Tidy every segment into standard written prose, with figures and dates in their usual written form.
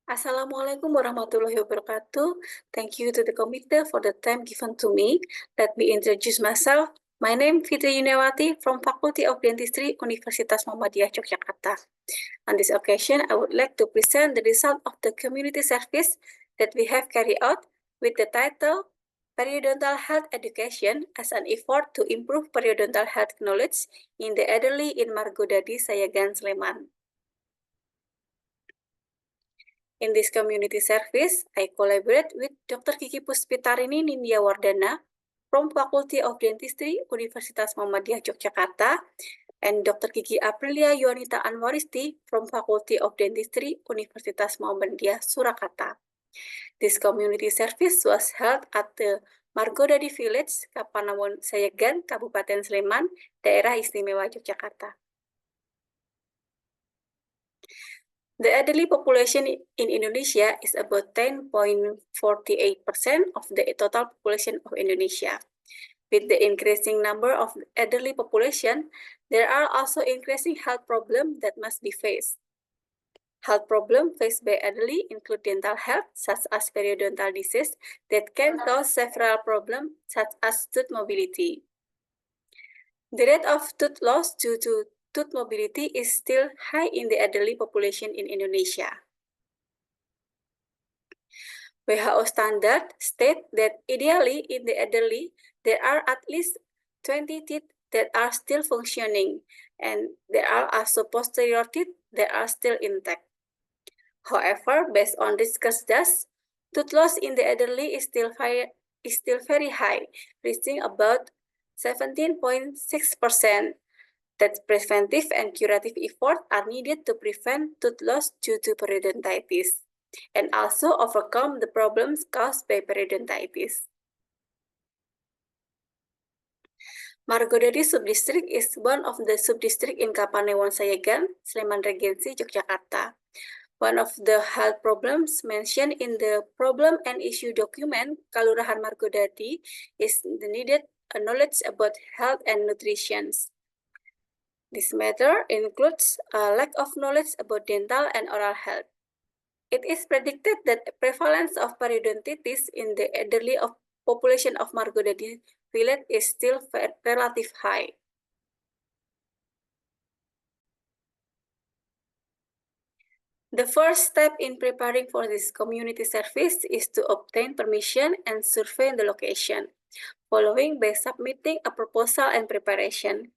Assalamualaikum warahmatullahi wabarakatuh. Thank you to the committee for the time given to me. Let me introduce myself. My name is Fitri Yuniawati from Faculty of Dentistry, Universitas Muhammadiyah Yogyakarta. On this occasion, I would like to present the result of the community service that we have carried out with the title Periodontal Health Education as an effort to improve periodontal health knowledge in the elderly in Margodadi, Sayagan, Sleman. In this community service, I collaborate with Dr. Kiki Puspitarini Nindyawardana from Faculty of Dentistry, Universitas Muhammadiyah Yogyakarta, and Dr. Kiki Aprilia Yuanita Anwaristi from Faculty of Dentistry, Universitas Muhammadiyah Surakarta. This community service was held at the Margodadi Village, Kapanawon Sayagan, Kabupaten Sleman, Daerah Istimewa Yogyakarta. The elderly population in Indonesia is about 10.48% of the total population of Indonesia. With the increasing number of elderly population, there are also increasing health problems that must be faced. Health problems faced by elderly include dental health, such as periodontal disease, that can cause several problems, such as tooth mobility. The rate of tooth loss due to tooth mobility is still high in the elderly population in Indonesia. WHO standard state that ideally in the elderly, there are at least 20 teeth that are still functioning, and there are also posterior teeth that are still intact. However, based on discussed data, tooth loss in the elderly is still very high, reaching about 17.6%. That preventive and curative efforts are needed to prevent tooth loss due to periodontitis, and also overcome the problems caused by periodontitis. Margodadi Subdistrict is one of the subdistrict in Kapanewon Sayagan, Sleman Regency, Yogyakarta. One of the health problems mentioned in the problem and issue document Kalurahan Margodadi is the needed knowledge about health and nutrition. This matter includes a lack of knowledge about dental and oral health. It is predicted that the prevalence of periodontitis in the elderly population of Margodadi village is still relatively high. The first step in preparing for this community service is to obtain permission and survey the location, following by submitting a proposal and preparation.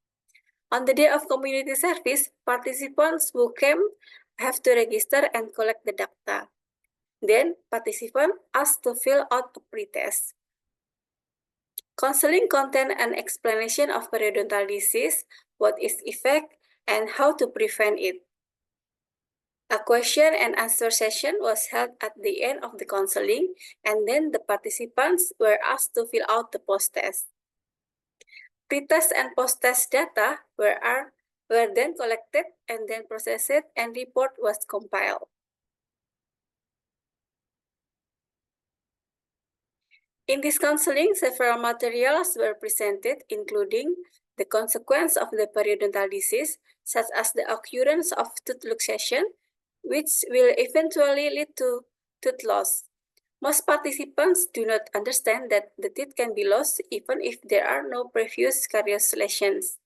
On the day of community service, participants who came have to register and collect the data. Then, participants asked to fill out a pretest. Counseling content and explanation of periodontal disease, what is effect, and how to prevent it. A question and answer session was held at the end of the counseling, and then the participants were asked to fill out the post-test. Pretest and post-test data were then collected and then processed, and report was compiled. In this counseling, several materials were presented, including the consequence of the periodontal disease, such as the occurrence of tooth luxation, which will eventually lead to tooth loss. Most participants do not understand that the teeth can be lost even if there are no previous caries lesions.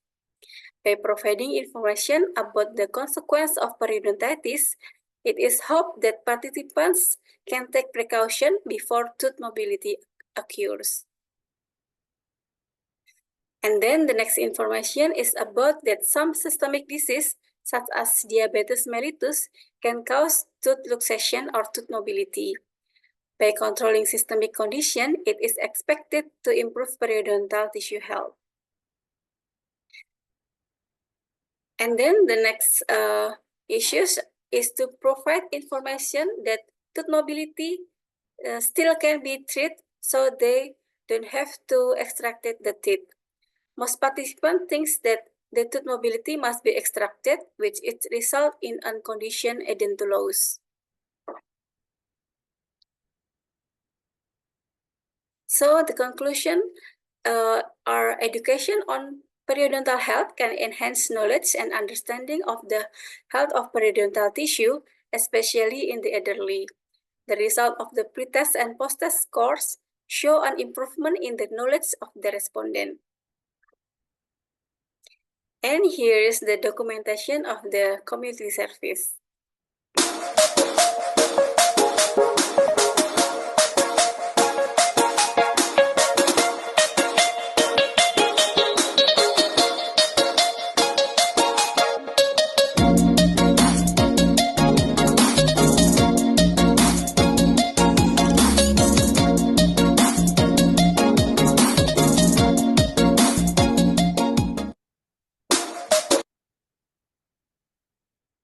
By providing information about the consequence of periodontitis, it is hoped that participants can take precaution before tooth mobility occurs. And then the next information is about that some systemic disease, such as diabetes mellitus, can cause tooth luxation or tooth mobility. By controlling systemic condition, it is expected to improve periodontal tissue health. And then the next issues is to provide information that tooth mobility still can be treated, so they don't have to extract the teeth. Most participants think that the tooth mobility must be extracted, which it result in unconditioned edentulose. So the conclusion, our education on periodontal health can enhance knowledge and understanding of the health of periodontal tissue especially in the elderly. The result of the pretest and post-test scores show an improvement in the knowledge of the respondent. And here is the documentation of the community service.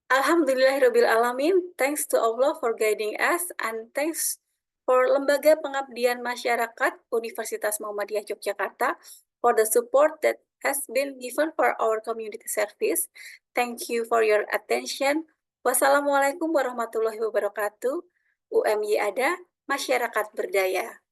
Alhamdulillahirrabbilalamin, thanks to Allah for guiding us, and thanks for Lembaga Pengabdian Masyarakat Universitas Muhammadiyah Yogyakarta for the support that has been given for our community service. Thank you for your attention. Wassalamualaikum warahmatullahi wabarakatuh. UMY ada, masyarakat berdaya.